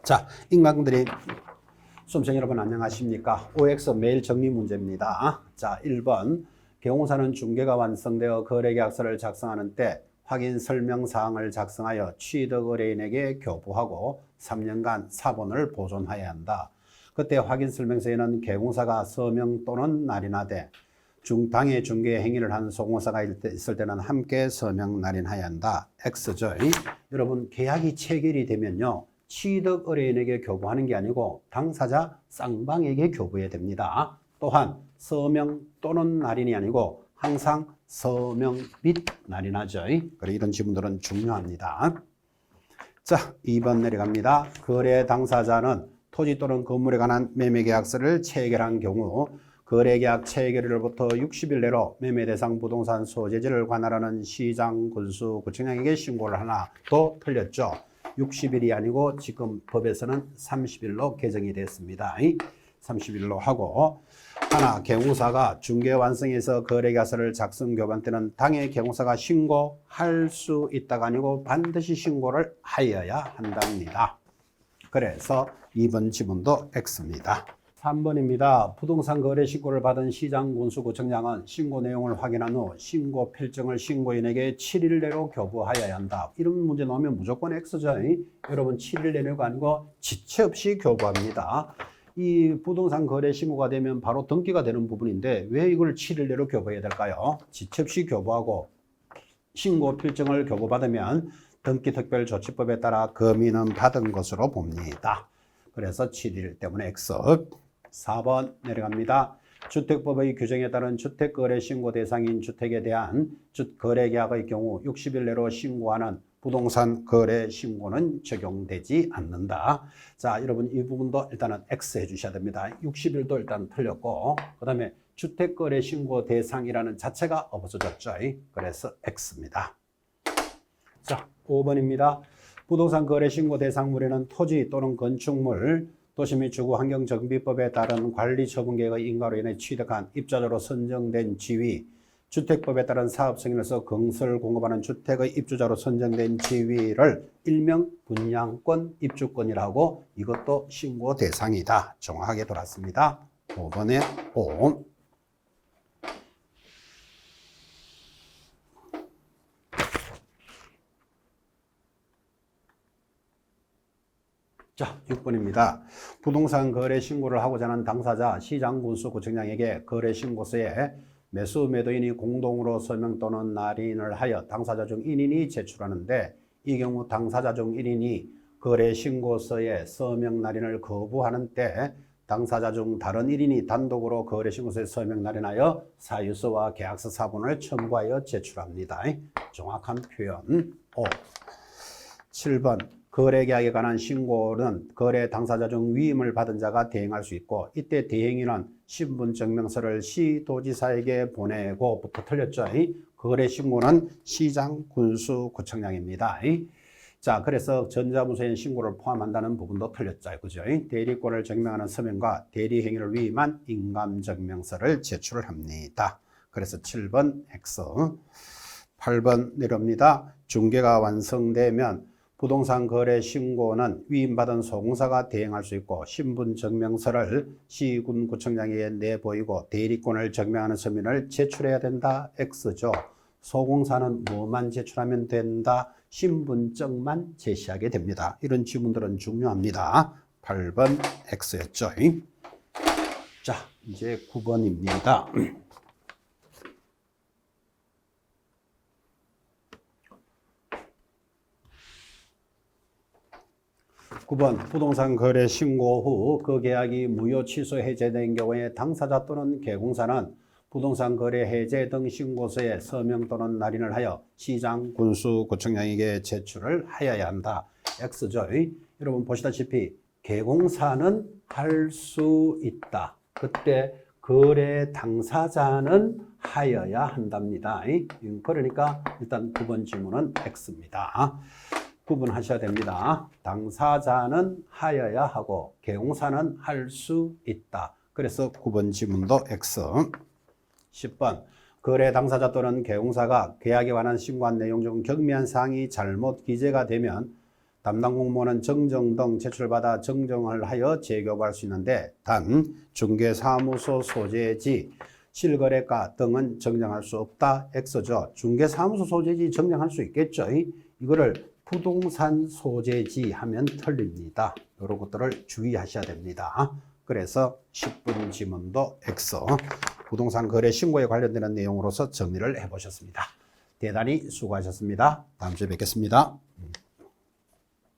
자, 인강들이 수험생 여러분 안녕하십니까? OX 매일 정리 문제입니다. 자, 1번 경공사는 중개가 완성되어 거래계약서를 작성하는 때 확인 설명사항을 작성하여 취득 의뢰인에게 교부하고 3년간 사본을 보존하여야 한다. 그때 확인 설명서에는 개공사가 서명 또는 날인하되 당해 중개 행위를 한 소공사가 있을 때는 함께 서명 날인하여야 한다. X죠. 여러분 계약이 체결이 되면요. 취득 의뢰인에게 교부하는 게 아니고 당사자 쌍방에게 교부해야 됩니다. 또한 서명 또는 날인이 아니고 항상 서명 및 날인하죠. 그리고 이런 지문들은 중요합니다. 자, 2번 내려갑니다. 거래 당사자는 토지 또는 건물에 관한 매매계약서를 체결한 경우 거래계약 체결일로부터 60일 내로 매매대상 부동산 소재지를 관할하는 시장, 군수, 구청장에게 신고를 하나. 또 틀렸죠. 60일이 아니고 지금 법에서는 30일로 개정이 됐습니다. 30일로 하고 하나, 개공사가 중개 완성해서 거래계약서를 작성 교부한 때는 당해 개공사가 신고할 수 있다가 아니고 반드시 신고를 하여야 한답니다. 그래서 2번 지문도 X입니다. 3번입니다. 부동산 거래 신고를 받은 시장, 군수, 구청장은 신고 내용을 확인한 후 신고 필증을 신고인에게 7일 내로 교부하여야 한다. 이런 문제 나오면 무조건 X죠. 여러분 7일 내로가 아니고 지체 없이 교부합니다. 이 부동산 거래 신고가 되면 바로 등기가 되는 부분인데 왜 이걸 7일 내로 교부해야 될까요? 지체 없이 교부하고 신고 필증을 교부받으면 등기특별조치법에 따라 금이는 받은 것으로 봅니다. 그래서 7일 때문에 X. 4번 내려갑니다. 주택법의 규정에 따른 주택거래 신고 대상인 주택에 대한 거래계약의 경우 60일 내로 신고하는 부동산 거래 신고는 적용되지 않는다. 자, 여러분 이 부분도 일단은 X 해주셔야 됩니다. 60일도 일단 틀렸고 그 다음에 주택거래 신고 대상이라는 자체가 없어졌죠. 그래서 X입니다. 자, 5번입니다. 부동산 거래 신고 대상물에는 토지 또는 건축물, 도시 및 주거 환경 정비법에 따른 관리 처분 계획의 인가로 인해 취득한 입주자로 선정된 지위, 주택법에 따른 사업 승인에서 건설 공급하는 주택의 입주자로 선정된 지위를 일명 분양권, 입주권이라고 이것도 신고 대상이다. 정확하게 돌았습니다. 5번에 5. 자, 6번입니다. 부동산 거래 신고를 하고자 하는 당사자, 시장, 군수, 구청장에게 거래 신고서에 매수, 매도인이 공동으로 서명 또는 날인을 하여 당사자 중 1인이 제출하는데 이 경우 당사자 중 1인이 거래 신고서에 서명 날인을 거부하는 때 당사자 중 다른 1인이 단독으로 거래 신고서에 서명 날인하여 사유서와 계약서 사본을 첨부하여 제출합니다. 정확한 표현. 5. 7번. 거래계약에 관한 신고는 거래 당사자 중 위임을 받은 자가 대행할 수 있고 이때 대행인은 신분증명서를 시도지사에게 보내고부터 틀렸죠. 거래 신고는 시장, 군수, 구청장입니다. 자, 그래서 전자문서에 신고를 포함한다는 부분도 틀렸죠. 그죠? 대리권을 증명하는 서명과 대리행위를 위임한 인감증명서를 제출을 합니다. 그래서 7번 X. 8번 내려옵니다. 중개가 완성되면 부동산 거래 신고는 위임받은 소공사가 대행할 수 있고 신분증명서를 시군 구청장에게 내보이고 대리권을 증명하는 서면을 제출해야 된다. X죠. 소공사는 뭐만 제출하면 된다? 신분증만 제시하게 됩니다. 이런 지문들은 중요합니다. 8번 X였죠. 자, 이제 9번입니다. 9번 부동산 거래 신고 후 그 계약이 무효 취소 해제된 경우에 당사자 또는 개공사는 부동산 거래 해제 등 신고서에 서명 또는 날인을 하여 시장, 군수, 구청장에게 제출을 하여야 한다. X죠. 여러분 보시다시피 개공사는 할 수 있다. 그때 거래 당사자는 하여야 한답니다. 그러니까 일단 9번 질문은 X입니다. 구분하셔야 됩니다. 당사자는 하여야 하고 개공사는 할 수 있다. 그래서 9번 지문도 X. 10번 거래 당사자 또는 개공사가 계약에 관한 신고한 내용 중 경미한 사항이 잘못 기재가 되면 담당 공무원은 정정 등 제출받아 정정을 하여 재교부할 수 있는데 단 중개사무소 소재지 실거래가 등은 정정할 수 없다. X죠. 중개사무소 소재지 정정할 수 있겠죠. 이거를 부동산 소재지 하면 틀립니다. 이런 것들을 주의하셔야 됩니다. 그래서 10분 지문도 X. 부동산 거래 신고에 관련되는 내용으로서 정리를 해보셨습니다. 대단히 수고하셨습니다. 다음 주에 뵙겠습니다.